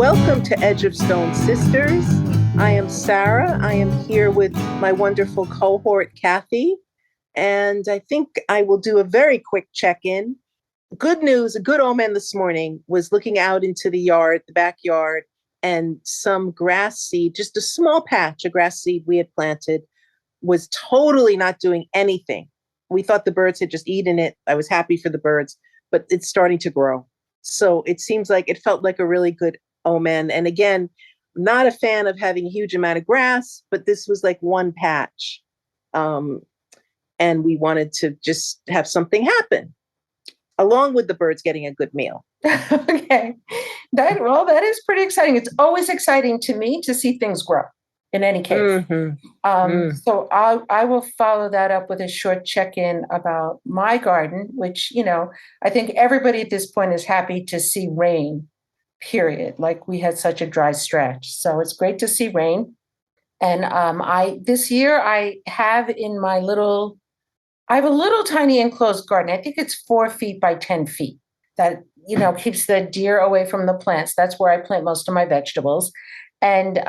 Welcome to Edge of Stone Sisters. I am Sarah. I am here with my wonderful cohort, Kathy. And I think I will do a very quick check-in. Good news, a good omen this morning was looking out into the yard, the backyard, and some grass seed, just a small patch of grass seed we had planted, was totally not doing anything. We thought the birds had just eaten it. I was happy for the birds, but it's starting to grow. So it seems like it felt like a really good omen. And again, not a fan of having a huge amount of grass, but this was like one patch. And we wanted to just have something happen, along with the birds getting a good meal. Okay. That is pretty exciting. It's always exciting to me to see things grow in any case. So I will follow that up with a short check-in about my garden, which, I think everybody at this point is happy to see rain, period. Like we had such a dry stretch. So it's great to see rain. And this year I have I have a little tiny enclosed garden. I think it's 4 feet by 10 feet that, keeps the deer away from the plants. That's where I plant most of my vegetables. And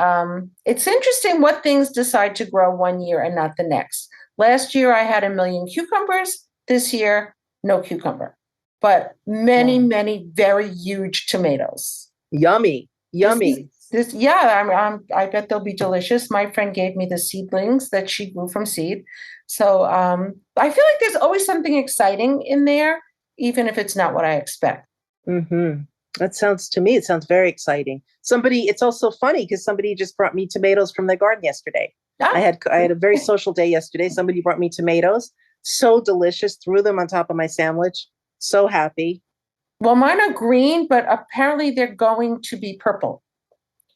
it's interesting what things decide to grow one year and not the next. Last year, I had 1 million cucumbers. This year, no cucumber, but many very huge tomatoes. Yummy. I bet they'll be delicious. My friend gave me the seedlings that she grew from seed. So I feel like there's always something exciting in there, even if it's not what I expect. Mm-hmm. It sounds very exciting. It's also funny because somebody just brought me tomatoes from their garden yesterday. I had a very social day yesterday. Somebody brought me tomatoes. So delicious. Threw them on top of my sandwich. So happy. Well, mine are green, but apparently they're going to be purple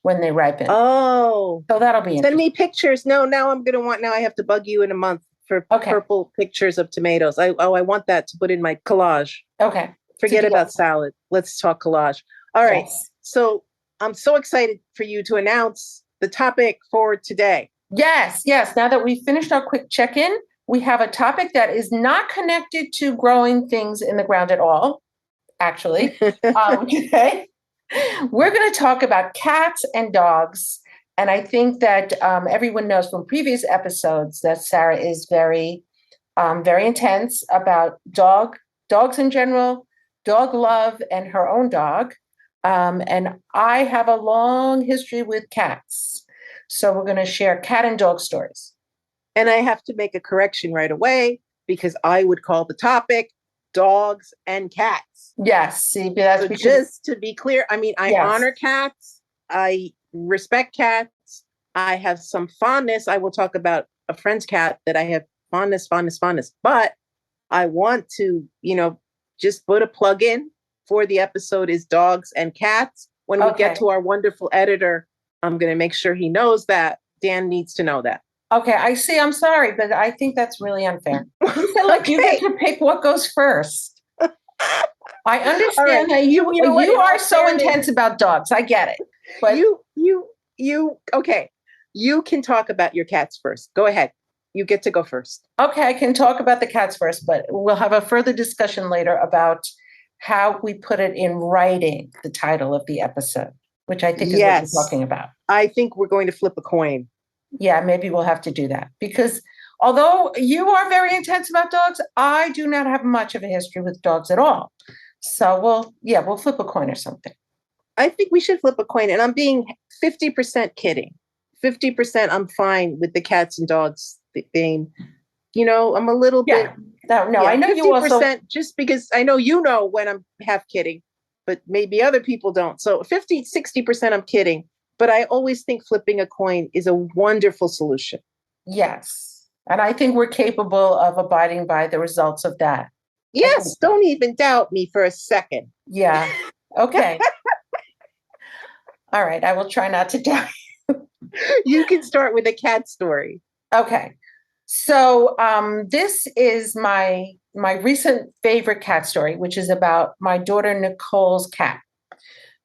when they ripen. Oh. So that'll be Send me pictures. No, now I have to bug you in a month for purple pictures of tomatoes. I want that to put in my collage. Okay. Forget about salad. Let's talk collage. All right. Yes. So I'm so excited for you to announce the topic for today. Yes. Now that we've finished our quick check-in, we have a topic that is not connected to growing things in the ground at all, actually. Okay. We're going to talk about cats and dogs. And I think that everyone knows from previous episodes that Sarah is very, very intense about dogs in general, dog love, and her own dog. And I have a long history with cats. So we're going to share cat and dog stories. And I have to make a correction right away because I would call the topic dogs and cats. Yes. See, that's so just to be clear, I honor cats. I respect cats. I have some fondness. I will talk about a friend's cat that I have fondness. But I want to, just put a plug in for the episode is dogs and cats. When we get to our wonderful editor, I'm going to make sure he knows that. Dan needs to know that. Okay, I see. I'm sorry, but I think that's really unfair. You feel like you get to pick what goes first. I understand that you are so intense about dogs. I get it. But you can talk about your cats first. Go ahead. You get to go first. Okay, I can talk about the cats first, but we'll have a further discussion later about how we put it in writing, the title of the episode, which I think is what you're talking about. I think we're going to flip a coin. Yeah, maybe we'll have to do that because although you are very intense about dogs, I do not have much of a history with dogs at all. So we'll flip a coin or something. I think we should flip a coin, and I'm being 50% kidding. 50% I'm fine with the cats and dogs thing. I'm a little bit. No, I know 50%, you also. Just because I know when I'm half kidding, but maybe other people don't. So 60% I'm kidding. But I always think flipping a coin is a wonderful solution. Yes. And I think we're capable of abiding by the results of that. Yes. Don't even doubt me for a second. Yeah. Okay. All right. I will try not to doubt you. You can start with a cat story. Okay. So this is my recent favorite cat story, which is about my daughter Nicole's cat.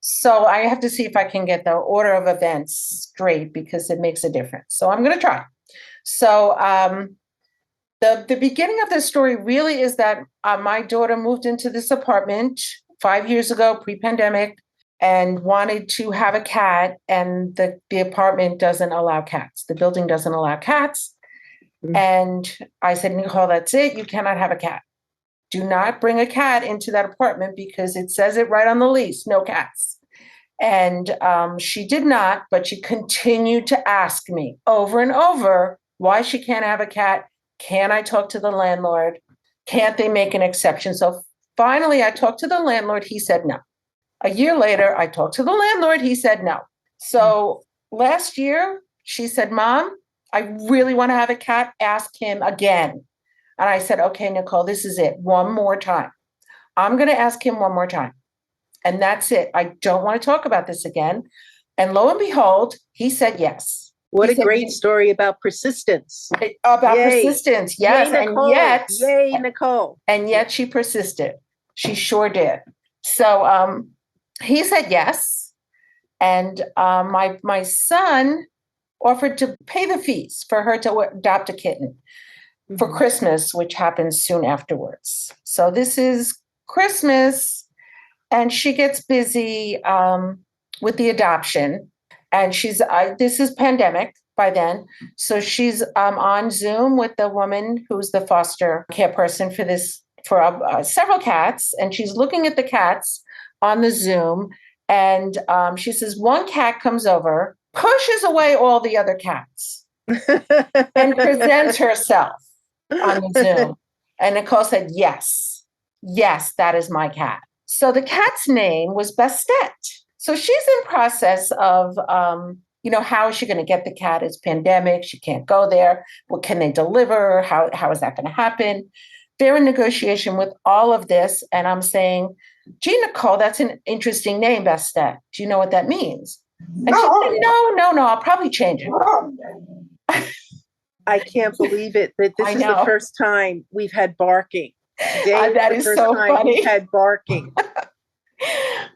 So I have to see if I can get the order of events straight because it makes a difference. So I'm going to try. So the beginning of the story really is that my daughter moved into this apartment 5 years ago, pre-pandemic, and wanted to have a cat, and the apartment doesn't allow cats. The building doesn't allow cats. And I said, Nicole, that's it. You cannot have a cat. Do not bring a cat into that apartment because it says it right on the lease, no cats. And she did not, but she continued to ask me over and over why she can't have a cat. Can I talk to the landlord? Can't they make an exception? So finally, I talked to the landlord. He said no. A year later, I talked to the landlord. He said no. So last year, she said, Mom, I really want to have a cat. Ask him again. And I said, okay, Nicole, this is it. One more time. I'm going to ask him one more time. And that's it. I don't want to talk about this again. And lo and behold, he said yes. What a great story about persistence. About persistence, yes. Yay, Nicole. And yet, yay, Nicole. And yet she persisted. She sure did. So he said yes. And my son offered to pay the fees for her to adopt a kitten for Christmas, which happens soon afterwards. So this is Christmas, and she gets busy with the adoption. And this is pandemic by then. So she's on Zoom with the woman who's the foster care person for several cats. And she's looking at the cats on the Zoom. And she says, one cat comes over, pushes away all the other cats, and presents herself on the Zoom. And Nicole said, yes, that is my cat. So the cat's name was Bastet. So she's in process of, how is she going to get the cat? It's pandemic. She can't go there. What can they deliver? How is that going to happen? They're in negotiation with all of this. And I'm saying, gee, Nicole, that's an interesting name, Bastet. Do you know what that means? And she said, no, I'll probably change it. I can't believe it that this is the first time we've had barking. Today that is so funny. We've had barking.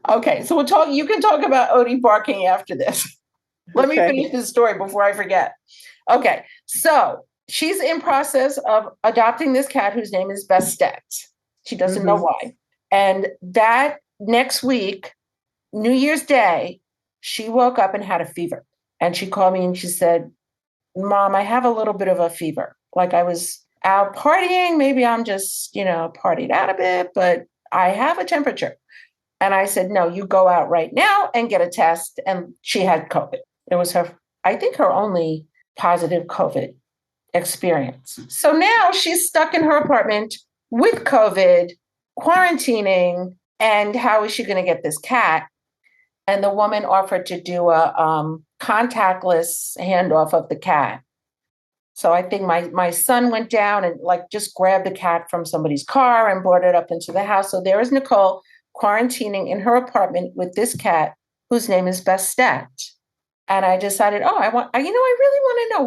Okay, so you can talk about Odie barking after this. Let me finish this story before I forget. Okay, so she's in process of adopting this cat whose name is Bastet. She doesn't know why. And that next week, New Year's Day, she woke up and had a fever. And she called me and she said, Mom, I have a little bit of a fever. Like I was out partying. Maybe I'm just, partied out a bit, but I have a temperature. And I said, no, you go out right now and get a test. And she had COVID. It was her only positive COVID experience. So now she's stuck in her apartment with COVID, quarantining. And how is she going to get this cat? And the woman offered to do a contactless handoff of the cat. So I think my son went down and just grabbed the cat from somebody's car and brought it up into the house. So there is Nicole quarantining in her apartment with this cat whose name is Bastet. And I decided, I really want to know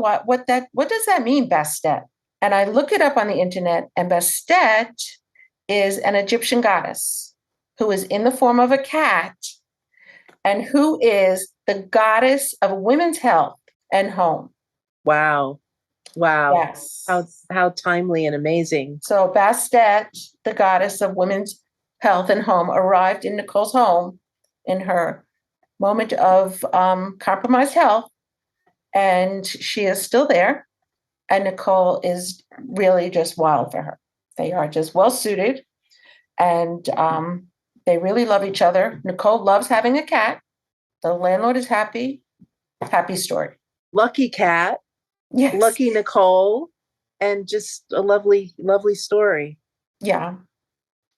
what does that mean, Bastet? And I look it up on the internet, and Bastet is an Egyptian goddess who is in the form of a cat and who is the goddess of women's health and home. Wow. Yes. How timely and amazing. So Bastet, the goddess of women's health and home, arrived in Nicole's home in her moment of compromised health. And she is still there. And Nicole is really just wild for her. They are just well suited. And they really love each other. Nicole loves having a cat. The landlord is happy. Happy story. Lucky cat. Yes. Lucky Nicole. And just a lovely, lovely story. Yeah.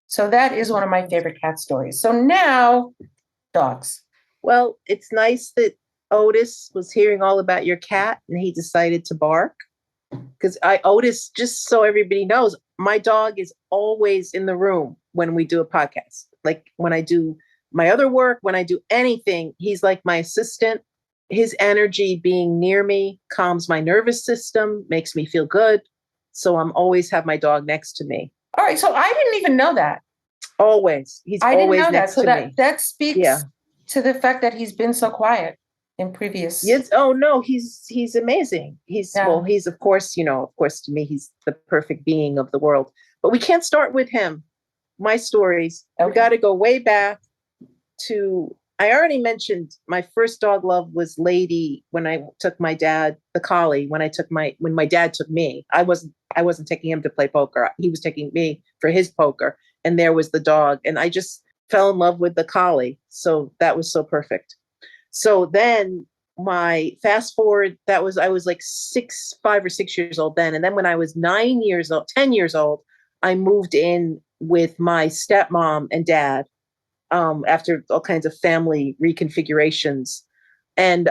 So that is one of my favorite cat stories. So now, dogs. Well, it's nice that Otis was hearing all about your cat and he decided to bark. Because Otis, just so everybody knows, my dog is always in the room when we do a podcast. Like when I do my other work, when I do anything, he's like my assistant. His energy being near me calms my nervous system, makes me feel good. So I'm always have my dog next to me. All right. So I didn't even know that. Always. He's always next to me. That speaks to the fact that he's been so quiet in previous. Yes. Oh no, he's amazing. He's of course, to me, he's the perfect being of the world. But we can't start with him. My stories. Okay. We got to go way back to I already mentioned my first dog love was Lady when I took my dad, the collie, when my dad took me. I wasn't taking him to play poker. He was taking me for his poker. And there was the dog. And I just fell in love with the collie. So that was so perfect. So then my fast forward, I was like 5 or 6 years old then. And then when I was 9 years old, 10 years old, I moved in with my stepmom and dad after all kinds of family reconfigurations. And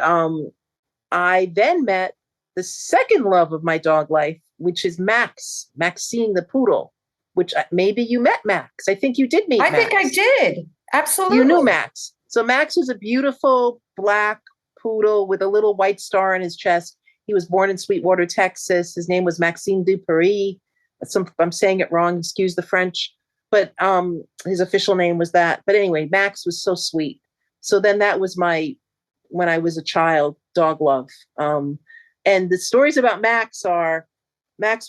I then met the second love of my dog life, which is Maxine the poodle, which maybe you met Max. I think you did meet Max. I think I did. Absolutely. You knew Max. So Max was a beautiful black poodle with a little white star on his chest. He was born in Sweetwater, Texas. His name was Maxime Duperry. I'm saying it wrong, excuse the French, but his official name was that. But anyway, Max was so sweet. So then that was when I was a child, dog love. And the stories about Max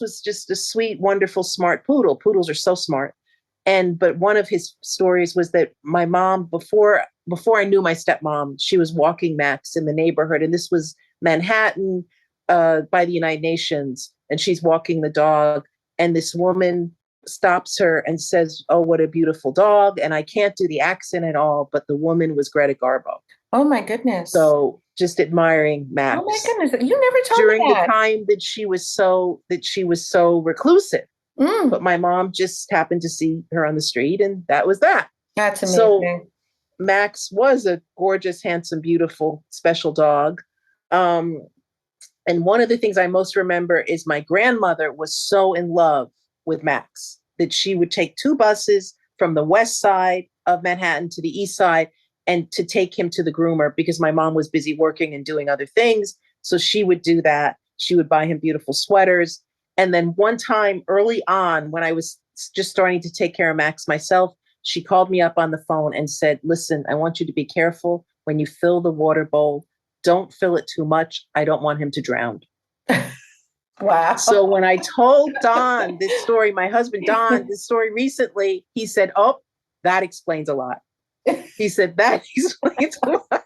was just a sweet, wonderful, smart poodle. Poodles are so smart. But one of his stories was that my mom, before I knew my stepmom, she was walking Max in the neighborhood. And this was Manhattan by the United Nations. And she's walking the dog. And this woman stops her and says, "Oh, what a beautiful dog." And I can't do the accent at all, but the woman was Greta Garbo. Oh my goodness. So just admiring Max. Oh my goodness. You never told during me that. the time that she was so reclusive. But my mom just happened to see her on the street, and that was that. That's amazing. So Max was a gorgeous, handsome, beautiful, special dog. And one of the things I most remember is my grandmother was so in love with Max that she would take 2 buses from the west side of Manhattan to the east side and to take him to the groomer because my mom was busy working and doing other things. So she would do that. She would buy him beautiful sweaters. And then one time early on, when I was just starting to take care of Max myself, she called me up on the phone and said, "Listen, I want you to be careful when you fill the water bowl. Don't fill it too much. I don't want him to drown." Wow. So when I told Don this story, my husband Don, this story recently, he said, "Oh, that explains a lot." He said, "That explains a lot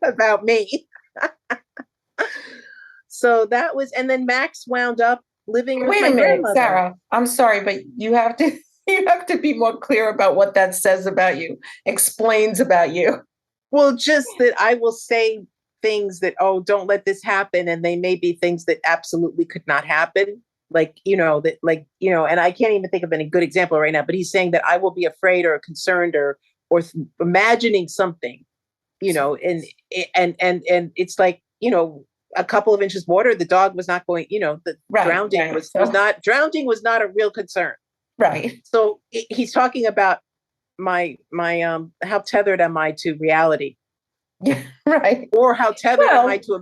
about me." So that was, and then Max wound up living with my grandmother. Sarah, I'm sorry, but you have to be more clear about what that says about you, explains about you. Well, just that I will say things that, "Oh, don't let this happen." And they may be things that absolutely could not happen. And I can't even think of any good example right now, but he's saying that I will be afraid or concerned or imagining something, and it's like, a couple of inches water, the dog was not going, drowning was not a real concern. Right. So he's talking about my how tethered am I to reality? Yeah, right. Or how tethered am I to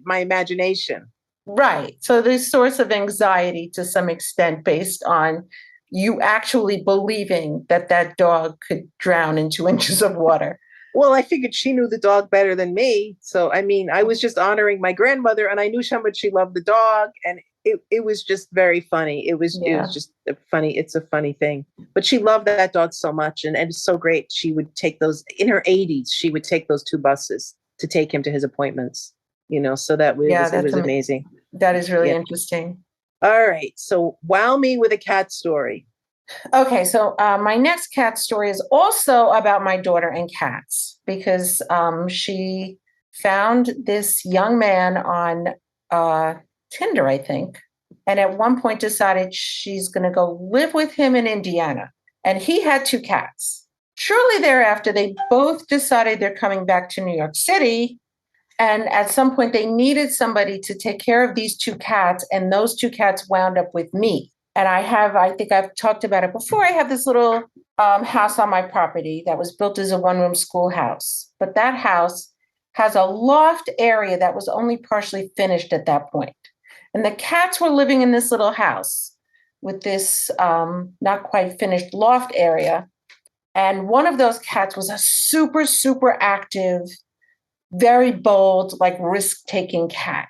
my imagination? Right. So there's source of anxiety to some extent based on you actually believing that dog could drown in 2 inches of water. Well, I figured she knew the dog better than me. So, I mean, I was just honoring my grandmother, and I knew how much she loved the dog. And it was just very funny. It was just it's a funny thing. But she loved that dog so much. And it's so great. She would take those, in her 80s, she would take those 2 buses to take him to his appointments. So that was, it was amazing. That is really interesting. All right. So wow me with a cat story. Okay, so my next cat story is also about my daughter and cats because she found this young man on Tinder, I think, and at one point decided she's going to go live with him in Indiana. And he had 2 cats. Shortly thereafter, they both decided they're coming back to New York City. And at some point, they needed somebody to take care of these 2 cats, and those 2 cats wound up with me. And I think I've talked about it before. I have this little house on my property that was built as a 1-room schoolhouse. But that house has a loft area that was only partially finished at that point. And the cats were living in this little house with this not quite finished loft area. And one of those cats was a super, super active, very bold, like risk-taking cat.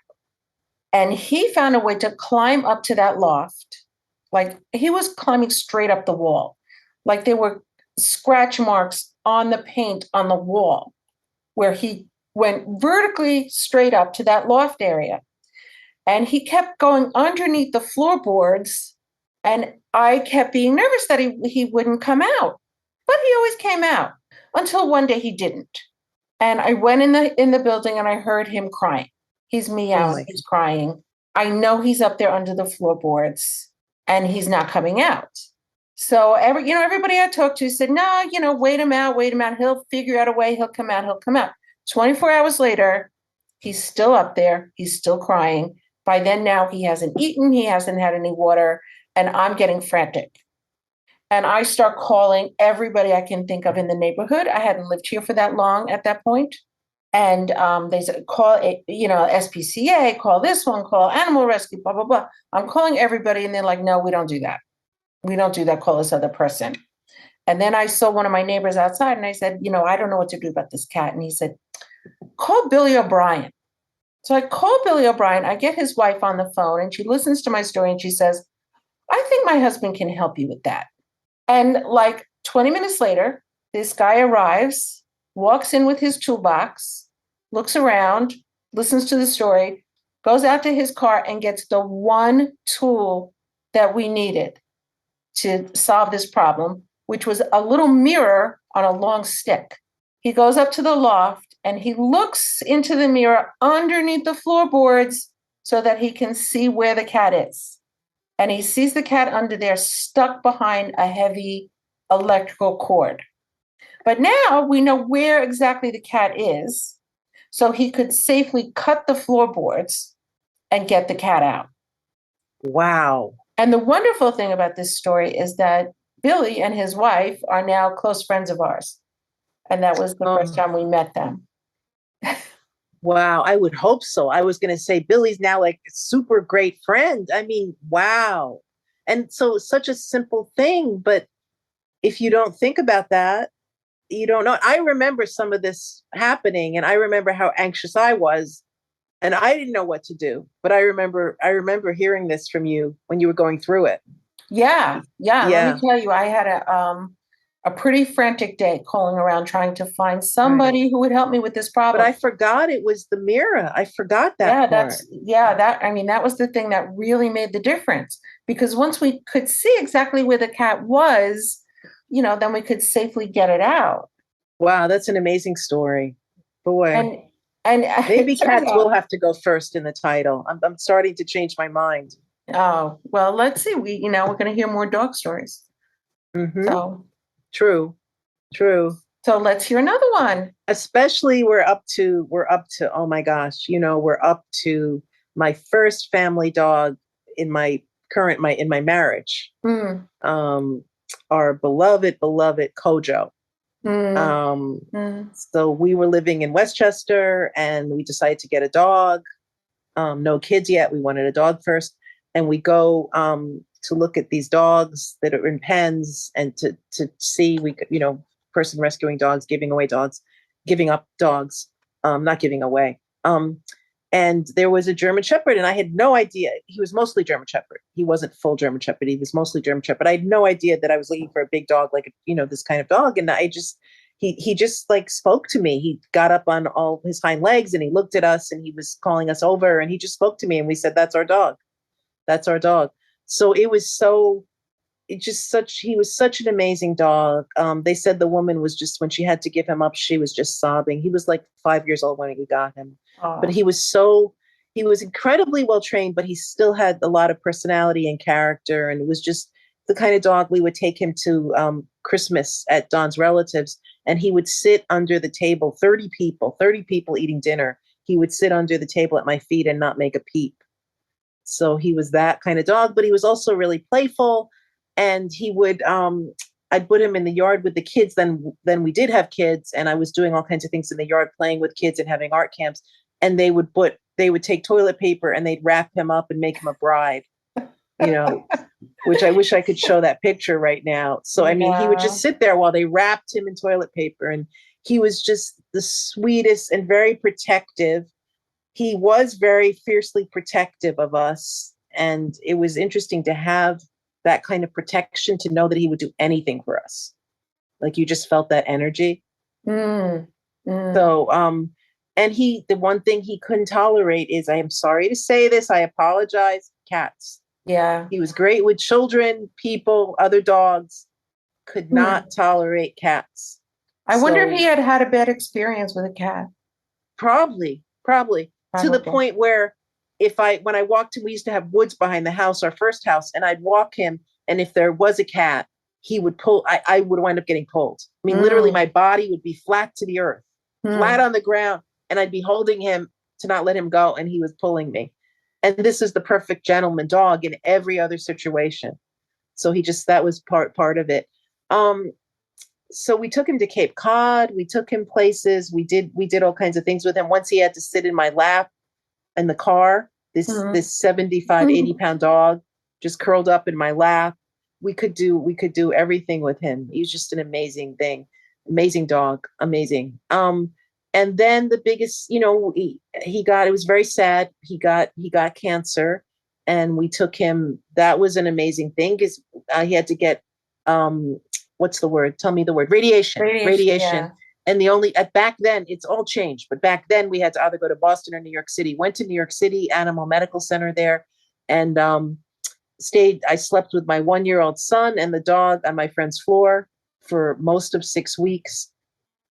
And he found a way to climb up to that loft. Like he was climbing straight up the wall. Like there were scratch marks on the paint on the wall where he went vertically straight up to that loft area. And he kept going underneath the floorboards. And I kept being nervous that he wouldn't come out. But he always came out until one day he didn't. And I went in the building and I heard him crying. He's meowing, he's crying. I know he's up there under the floorboards and he's not coming out. So everybody I talked to said, no, wait him out. He'll figure out a way. He'll come out. 24 hours later, he's still up there. He's still crying. By then now he hasn't eaten. He hasn't had any water. And I'm getting frantic. And I start calling everybody I can think of in the neighborhood. I hadn't lived here for that long at that point. And they said, call, SPCA, call this one, call animal rescue, blah, blah, blah. I'm calling everybody. And they're like, no, we don't do that. We don't do that. Call this other person. And then I saw one of my neighbors outside and I said, I don't know what to do about this cat. And he said, call Billy O'Brien. So I call Billy O'Brien. I get his wife on the phone and she listens to my story and she says, I think my husband can help you with that. And like 20 minutes later, this guy arrives, walks in with his toolbox, looks around, listens to the story, goes out to his car and gets the one tool that we needed to solve this problem, which was a little mirror on a long stick. He goes up to the loft and he looks into the mirror underneath the floorboards so that he can see where the cat is. And he sees the cat under there stuck behind a heavy electrical cord. But now we know where exactly the cat is, so he could safely cut the floorboards and get the cat out. Wow. And the wonderful thing about this story is that Billy and his wife are now close friends of ours. And that was the first time we met them. Wow, I would hope so. I was going to say Billy's now like a super great friend. I mean, wow. And so such a simple thing, but if you don't think about that, you don't know. I remember some of this happening and I remember how anxious I was and I didn't know what to do. But I remember hearing this from you when you were going through it. Yeah. Let me tell you, I had a pretty frantic day calling around trying to find somebody who would help me with this problem. But I forgot it was the mirror. I forgot that part. That was the thing that really made the difference. Because once we could see exactly where the cat was, then we could safely get it out. Wow, that's an amazing story. Boy. And maybe cats will have to go first in the title. I'm starting to change my mind. Oh, well, let's see. We're going to hear more dog stories. Mm-hmm. So True. So let's hear another one. Especially we're up to, oh my gosh, we're up to my first family dog in my marriage. Our beloved Kojo. So we were living in Westchester and we decided to get a dog. No kids yet. We wanted a dog first. And we go to look at these dogs that are in pens and to see, we could, person rescuing dogs, giving away dogs, giving up dogs, not giving away. And there was a German Shepherd and I had no idea. He was mostly German Shepherd. He wasn't full German Shepherd. He was mostly German Shepherd. I had no idea that I was looking for a big dog, like, this kind of dog. And he just like spoke to me. He got up on all his hind legs and he looked at us and he was calling us over and he just spoke to me and we said, that's our dog. That's our dog. So he was such an amazing dog. They said the woman was just, when she had to give him up, she was just sobbing. He was like 5 years old when we got him. Aww. But he was incredibly well trained, but he still had a lot of personality and character. And it was just the kind of dog we would take him to Christmas at Don's relatives. And he would sit under the table, 30 people eating dinner. He would sit under the table at my feet and not make a peep. So he was that kind of dog, but he was also really playful. And he would, I'd put him in the yard with the kids. Then we did have kids and I was doing all kinds of things in the yard, playing with kids and having art camps. And they would take toilet paper and they'd wrap him up and make him a bride, which I wish I could show that picture right now. So, I mean, he would just sit there while they wrapped him in toilet paper. And he was just the sweetest and very protective. He was very fiercely protective of us. And it was interesting to have that kind of protection, to know that he would do anything for us. Like you just felt that energy. Mm, mm, So, and the one thing he couldn't tolerate is, I am sorry to say this, I apologize, cats. yeah. He was great with children, people, other dogs, could not Hmm. tolerate cats. I wonder if So he had had a bad experience with a cat. probably to the Probably. point where when I walked him, we used to have woods behind the house, our first house, and I'd walk him, and if there was a cat, he would pull. I would wind up getting pulled. I mean, literally, Mm, my body would be flat to the earth, flat mm, on the ground, and I'd be holding him to not let him go, and he was pulling me. And this is the perfect gentleman dog in every other situation. So that was part of it. Um, so we took him to Cape Cod. We took him places. We did all kinds of things with him. Once he had to sit in my lap in the car. This mm. 75, 80-pound dog just curled up in my lap. We could do everything with him. He was just an amazing thing. Amazing dog. Amazing. And then the biggest, it was very sad. He got cancer, and we took him. That was an amazing thing because he had to get um what's the word? Tell me the word. Radiation. Radiation, Radiation. yeah. And back then, it's all changed, but back then we had to either go to Boston or New York City. Went to New York City Animal Medical Center there, and I slept with my 1-year-old son and the dog on my friend's floor for most of 6 weeks.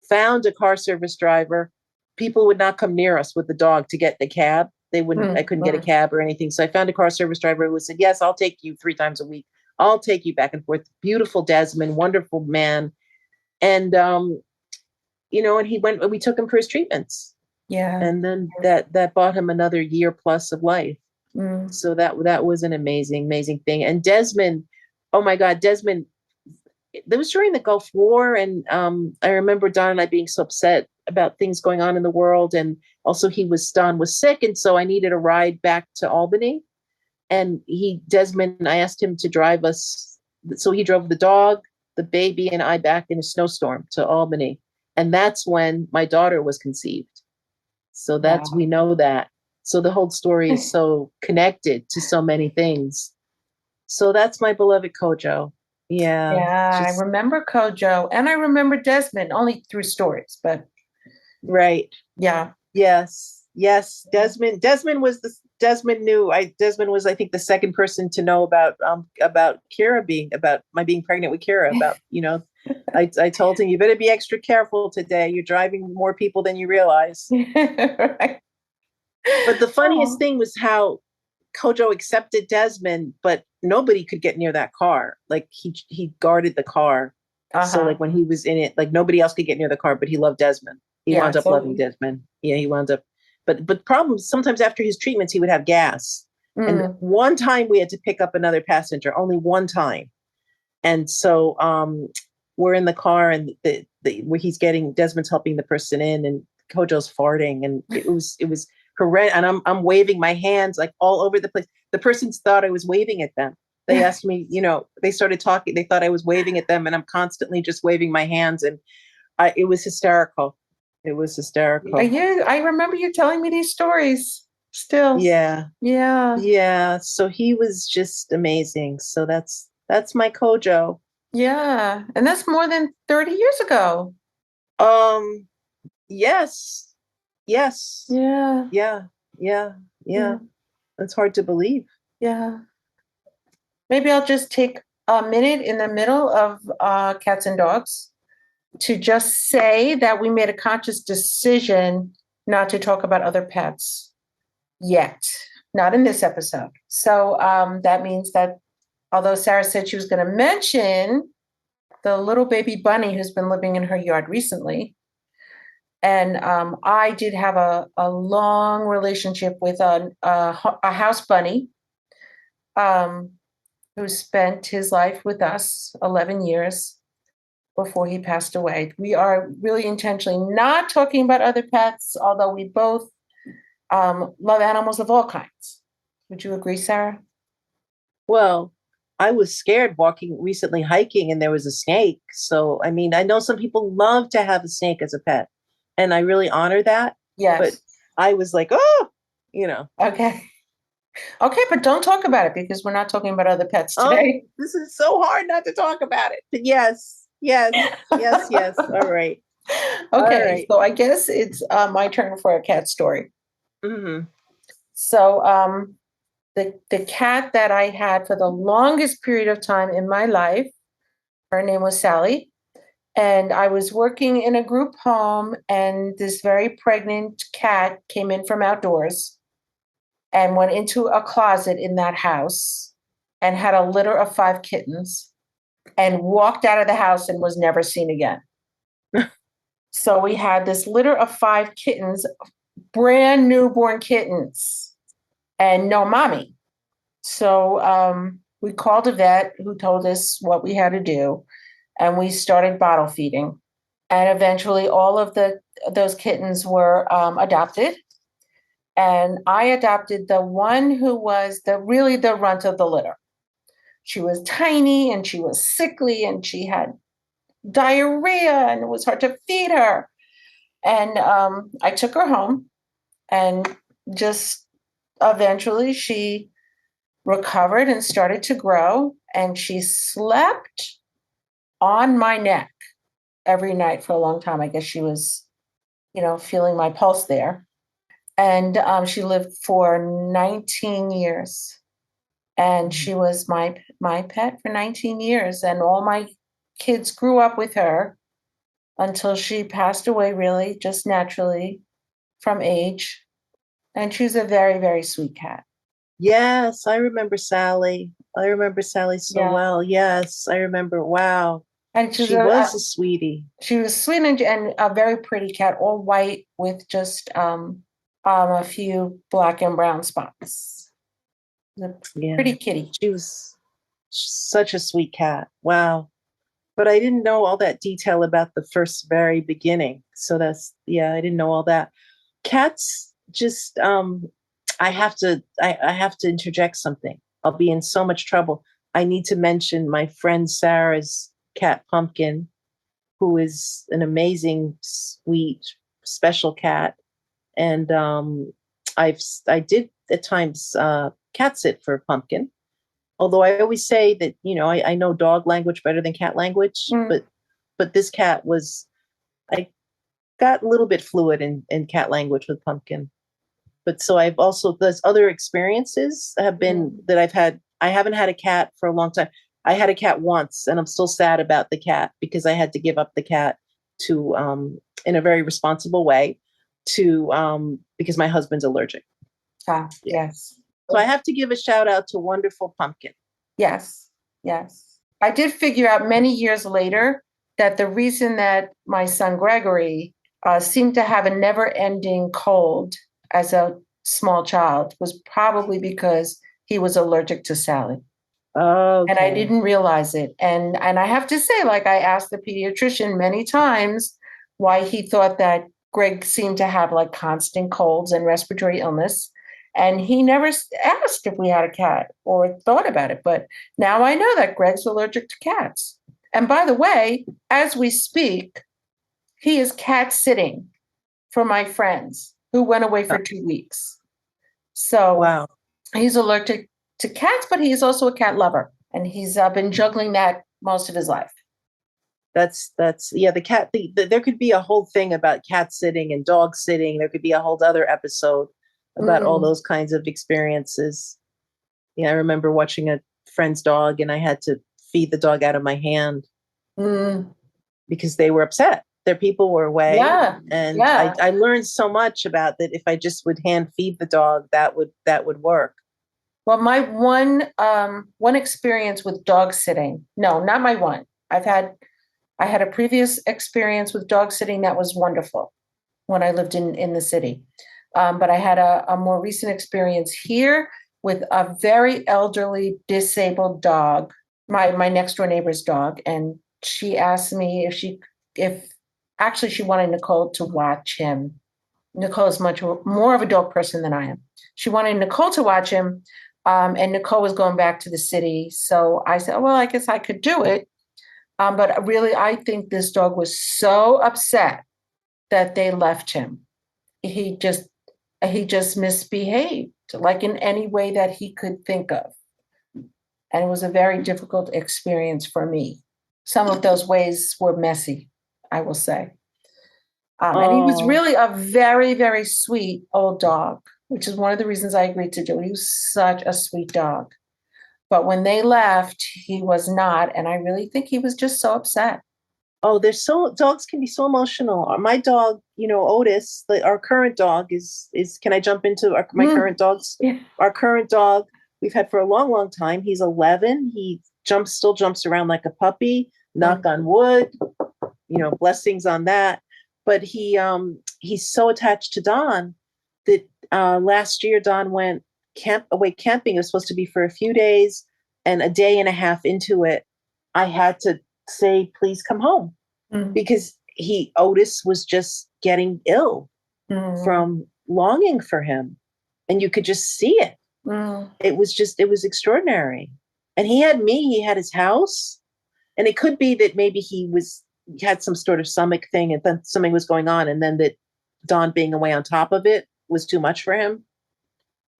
Found a car service driver. People would not come near us with the dog to get the cab. I Mm, couldn't get a mm. cab or anything. So I found a car service driver who said, "Yes, I'll take you 3 times a week. I'll take you back and forth." Beautiful Desmond, wonderful man. And and we took him for his treatments. Yeah. And then that bought him another year plus of life. Mm, So that was an amazing, amazing thing. And Desmond, oh my God, Desmond, that was during the Gulf War. And I remember Don and I being so upset about things going on in the world. And also Don was sick. And so I needed a ride back to Albany. And Desmond, I asked him to drive us. So he drove the dog, the baby, and I back in a snowstorm to Albany. And that's when my daughter was conceived. So we wow. know that. So the whole story is so connected to so many things. So that's my beloved Kojo. Yeah, Yeah, I just remember Kojo and I remember Desmond only through stories, but right. yeah. Yes, yes. Desmond knew. Desmond was, I think, the second person to know about Kira about my being pregnant with Kira. I told him, "You better be extra careful today. You're driving more people than you realize." Right. But the funniest Oh. thing was how Kojo accepted Desmond, but nobody could get near that car. Like he guarded the car. So Uh-huh. like when he was in it, like nobody else could get near the car, but he loved Desmond. He Yeah, wound up loving so Desmond. Yeah, he wound up. But problems sometimes after his treatments, he would have gas. And mm, one time we had to pick up another passenger, only one time. And so we're in the car, and where Desmond's helping the person in, and Kojo's farting, and it was horrendous. And I'm waving my hands like all over the place. The persons thought I was waving at them. They asked me, they started talking. They thought I was waving at them, and I'm constantly just waving my hands, and it was hysterical. It was hysterical. yeah, I remember you telling me these stories still. Yeah, Yeah. yeah. So he was just amazing. So that's my Kojo. Yeah. And that's more than 30 years ago. Um, yes, yes, Yeah. yeah, yeah, yeah. Yeah. It's hard to believe. Yeah. Maybe I'll just take a minute in the middle of cats and dogs to just say that we made a conscious decision not to talk about other pets yet, not in this episode. So that means that although Sarah said she was going to mention the little baby bunny who's been living in her yard recently, and I did have a long relationship with a house bunny um, who spent his life with us 11 years before he passed away. We are really intentionally not talking about other pets, although we both love animals of all kinds. Would you agree, Sarah? Well, I was scared walking recently hiking and there was a snake. So, I mean, I know some people love to have a snake as a pet, and I really honor that. But Yes. I was like, oh, you know, Okay. Okay, but don't talk about it because we're not talking about other pets today. this is so hard not to talk about it. But yes. Yes, yes, yes. All right. All Okay, right. so I guess it's my turn for a cat story. Mm-hmm. So the cat that I had for the longest period of time in my life, her name was Sally. And I was working in a group home, and this very pregnant cat came in from outdoors and went into a closet in that house and had a litter of 5 kittens and walked out of the house and was never seen again. So we had this litter of 5 kittens, brand newborn kittens, and no mommy. So we called a vet who told us what we had to do, and we started bottle feeding. And eventually, all of those kittens were adopted. And I adopted the one who was really the runt of the litter. She was tiny and she was sickly and she had diarrhea and it was hard to feed her. And I took her home and just eventually she recovered and started to grow. And she slept on my neck every night for a long time. I guess she was, feeling my pulse there. And she lived for 19 years. And she was my pet for 19 years. And all my kids grew up with her until she passed away, really, just naturally from age. And she's a very, very sweet cat. Yes, I remember Sally. I remember Sally so Yeah. well. Yes, I remember. Wow. And She was a sweetie. she was sweet and a very pretty cat, all white with just a few black and brown spots. A Yeah. pretty kitty. She was such a sweet cat. Wow. But I didn't know all that detail about the first very beginning. So yeah, I didn't know all that. Cats just I have to interject something. I'll be in so much trouble. I need to mention my friend Sarah's cat Pumpkin, who is an amazing, sweet, special cat. And I did at times cat sit for Pumpkin. Although I always say that, I know dog language better than cat language, Mm. but this cat was I got a little bit fluid in cat language with Pumpkin. But so I've also those other experiences have been that I've had. I haven't had a cat for a long time. I had a cat once, and I'm still sad about the cat because I had to give up the cat to in a very responsible way to because my husband's allergic. Ah, Yeah. yes. So I have to give a shout out to wonderful Pumpkin. Yes, yes. I did figure out many years later that the reason that my son Gregory seemed to have a never ending cold as a small child was probably because he was allergic to Sally. And I Okay. didn't realize it. And I have to say, like I asked the pediatrician many times why he thought that Greg seemed to have like constant colds and respiratory illness. And he never asked if we had a cat or thought about it. But now I know that Greg's allergic to cats. And by the way, as we speak, he is cat sitting for my friends who went away for 2 weeks. So Wow. he's allergic to cats, but he's also a cat lover. And he's been juggling that most of his life. That's yeah. The cat. There could be a whole thing about cat sitting and dog sitting. There could be a whole other episode about all those kinds of experiences. Yeah, I remember watching a friend's dog, and I had to feed the dog out of my hand because they were upset. Their people were away, Yeah, and yeah. I learned so much about that. If I just would hand feed the dog, that would work. Well, my one experience with dog sitting. No, not my one. I had a previous experience with dog sitting that was wonderful when I lived in the city. But I had a more recent experience here with a very elderly, disabled dog, my next door neighbor's dog. And she asked me if actually she wanted Nicole to watch him. Nicole is much more of a dog person than I am. She wanted Nicole to watch him. And Nicole was going back to the city. So I said, well, I guess I could do it. But really, I think this dog was so upset that they left him. He just misbehaved, like in any way that he could think of. And it was a very difficult experience for me. some of those ways were messy, I will say. And he was really a very, very sweet old dog, which is one of the reasons I agreed to do it. He was such a sweet dog. But when they left, he was not. And I really think he was just so upset. Oh, dogs can be so emotional. My dog, Otis, our current dog is can I jump into my current dogs? Yeah. Our current dog we've had for a long, long time. He's 11. He still jumps around like a puppy, knock on wood, blessings on that. But he's so attached to Don that last year Don went away camping. It was supposed to be for a few days, and a day and a half into it, I had to say, please come home, because Otis was just getting ill from longing for him, and you could just see it. It was extraordinary. And he had me, he had his house, and it could be that maybe he had some sort of stomach thing, and then something was going on, and then that Don being away on top of it was too much for him.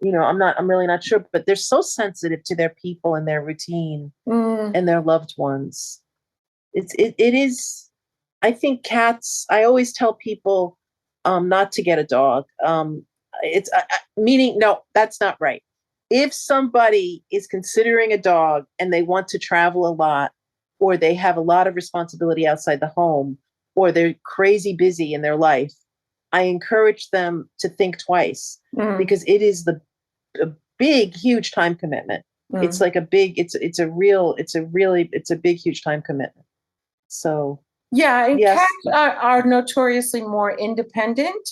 I'm really not sure, but they're so sensitive to their people and their routine and their loved ones. It is. I think cats. I always tell people not to get a dog. Meaning, no, that's not right. If somebody is considering a dog and they want to travel a lot, or they have a lot of responsibility outside the home, or they're crazy busy in their life, I encourage them to think twice, because it is a big, huge time commitment. It's like a big, it's a big, huge time commitment. So yeah, and yes. cats are notoriously more independent.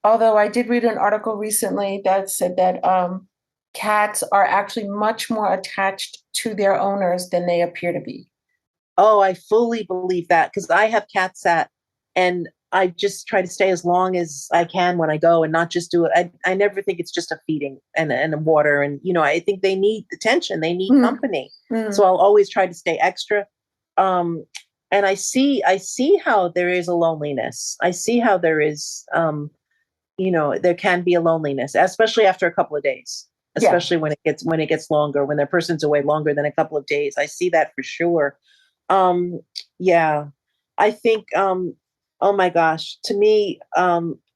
Although I did read an article recently that said that cats are actually much more attached to their owners than they appear to be. Oh, I fully believe that, because I have cat sat, and I just try to stay as long as I can when I go, and not just do it. I never think it's just a feeding and a water. And, I think they need attention. They need company. So I'll always try to stay extra. And I see how there is a loneliness. I see how there is, there can be a loneliness, especially after a couple of days, especially when it gets longer, when the person's away longer than a couple of days. I see that for sure. Yeah, I think, oh my gosh, to me,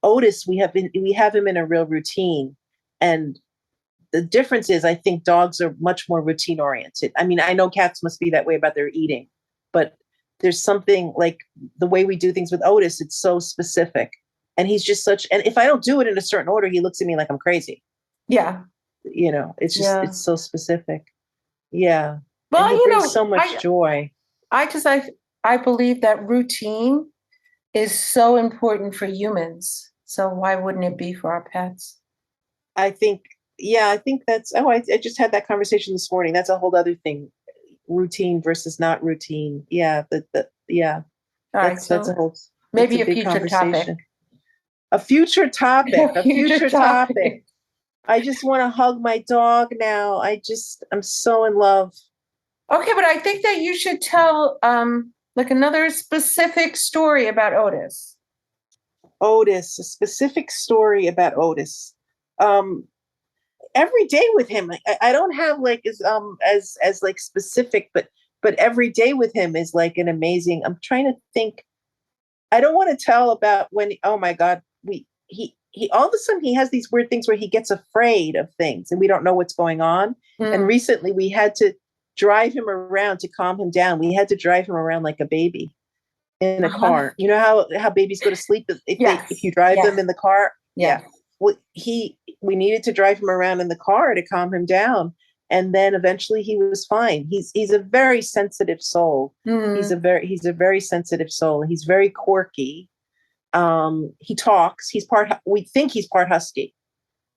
Otis, we have him in a real routine. And the difference is, I think dogs are much more routine oriented. I mean, I know cats must be that way about their eating, but there's something like the way we do things with Otis, it's so specific. And he's just and if I don't do it in a certain order, he looks at me like I'm crazy. Yeah. It's just, it's so specific. Yeah. Well, and he brings so much joy. I believe that routine is so important for humans. So why wouldn't it be for our pets? I think that's, I just had that conversation this morning. That's a whole other thing. Routine versus not routine. Yeah. Yeah. All right. So that's a whole, maybe a big future topic. A future topic. A future topic. I just want to hug my dog now. I'm so in love. Okay, but I think that you should tell like another specific story about Otis. A specific story about Otis. Every day with him, I don't have like as like specific, but every day with him is like an amazing. I'm trying to think. I don't want to tell about when. Oh my God, he all of a sudden he has these weird things where he gets afraid of things and we don't know what's going on. And recently we had to drive him around to calm him down. We had to drive him around like a baby in a car. You know how babies go to sleep if you drive them in the car. Yeah. Well, we needed to drive him around in the car to calm him down. And then eventually he was fine. He's a very sensitive soul. He's a very sensitive soul. He's very quirky. He talks. We think he's part husky.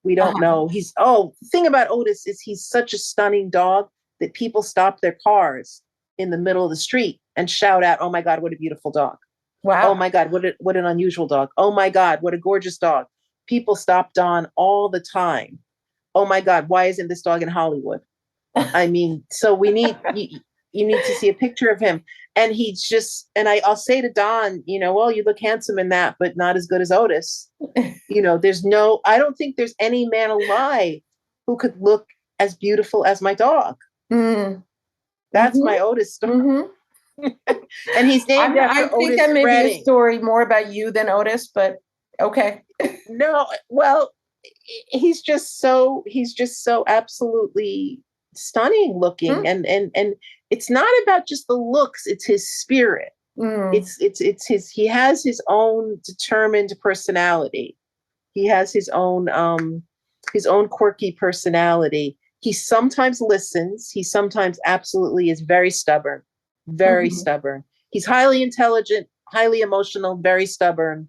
We don't know. The thing about Otis is he's such a stunning dog that people stop their cars in the middle of the street and shout out, "Oh my God, what a beautiful dog. Wow. Oh my God, what an unusual dog. Oh my God, what a gorgeous dog." People stop Don all the time. Oh my God, why isn't this dog in Hollywood? I mean, so we need, you need to see a picture of him. And he's just, and I'll say to Don, well, you look handsome in that, but not as good as Otis. I don't think there's any man alive who could look as beautiful as my dog. That's my Otis story. And he's named after I think Otis that may be a Redding. story more about you than Otis, but okay. No, well, he's just so absolutely stunning looking, and it's not about just the looks, it's his spirit. It's he has his own determined personality. He has his own quirky personality. He sometimes listens, he sometimes absolutely is very stubborn, very stubborn. He's highly intelligent, highly emotional, very stubborn.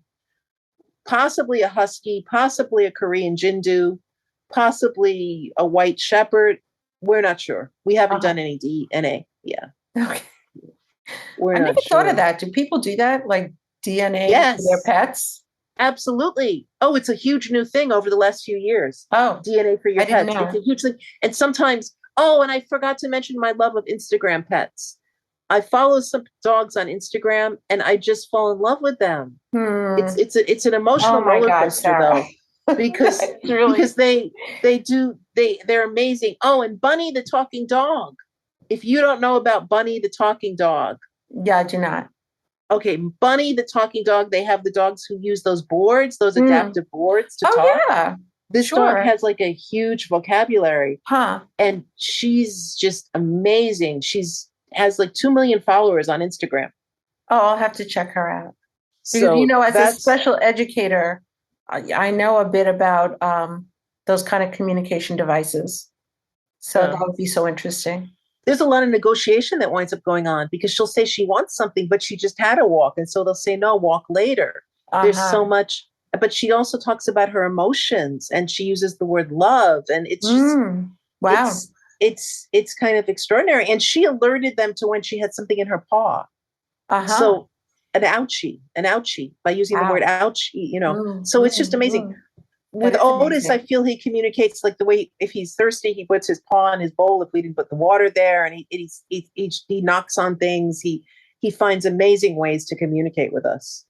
Possibly a husky, possibly a Korean Jindu, possibly a white shepherd. We're not sure. We haven't done any DNA. Yeah. Okay. We're I not never sure. thought of that. Do people do that? Like DNA for their pets? Absolutely. Oh, it's a huge new thing over the last few years. Oh, DNA for your I didn't pets. know. It's a huge thing. And sometimes, oh, and I forgot to mention my love of Instagram pets. I follow some dogs on Instagram and I just fall in love with them. It's an emotional roller coaster though, because they're amazing. Oh, and Bunny the talking dog. If you don't know about Bunny the talking dog. Yeah, I do not. Okay, Bunny the talking dog, they have the dogs who use those boards, those adaptive boards to talk. Yeah. This dog has like a huge vocabulary. And she's just amazing. Has like 2 million followers on Instagram. Oh, I'll have to check her out. So, you know, as a special educator, I know a bit about those kind of communication devices. So that would be so interesting. There's a lot of negotiation that winds up going on because she'll say she wants something, but she just had a walk. And so they'll say, no, walk later. There's so much, but she also talks about her emotions and she uses the word love. And it's just, wow. It's kind of extraordinary. And she alerted them to when she had something in her paw. So an ouchie by using the word ouchie, you know. So it's just amazing. With Otis, I feel he communicates like the way if he's thirsty, he puts his paw in his bowl if we didn't put the water there, and he knocks on things. He finds amazing ways to communicate with us.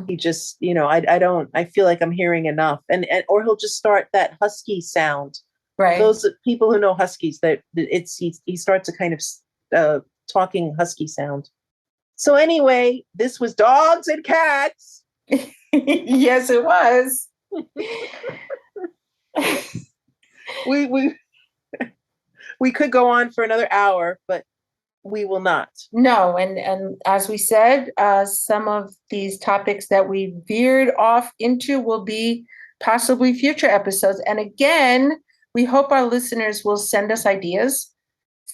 He just, you know, I feel like I'm hearing enough, and or he'll just start that husky sound. Right. Those people who know huskies, he starts a kind of talking husky sound. So anyway, this was Dogs and Cats. Yes, it was. we could go on for another hour, but we will not. No, and as we said, some of these topics that we veered off into will be possibly future episodes. And again, we hope our listeners will send us ideas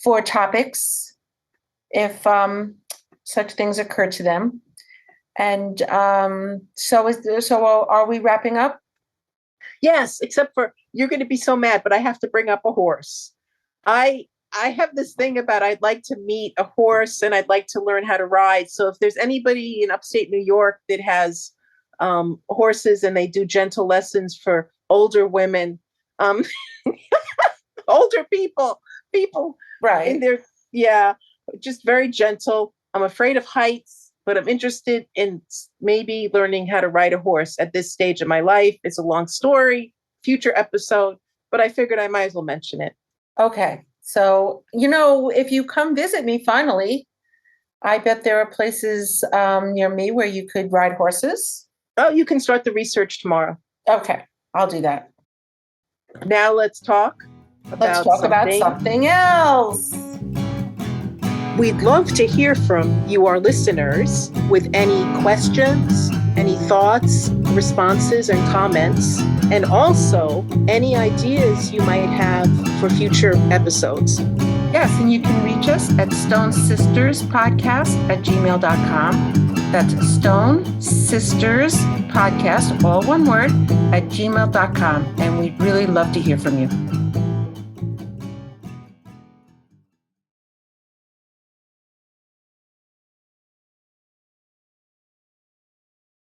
for topics if such things occur to them. And so are we wrapping up? Yes, except for you're going to be so mad, but I have to bring up a horse. I have this thing about I'd like to meet a horse and I'd like to learn how to ride. So if there's anybody in upstate New York that has horses and they do gentle lessons for older women, older people right in their, just very gentle. I'm afraid of heights, but I'm interested in maybe learning how to ride a horse at this stage of my life. It's a long story, future episode, but I figured I might as well mention it. Okay. So, you know, if you come visit me finally, I bet there are places near me where you could ride horses. Oh, you can start the research tomorrow. Okay. I'll do that. Now let's talk about something else. We'd love to hear from you, our listeners, with any questions, any thoughts, responses, and comments, and also any ideas you might have for future episodes. Yes, and you can reach us at stonesisterspodcast@gmail.com. That's Stone Sisters Podcast, all one word, @gmail.com. And we'd really love to hear from you.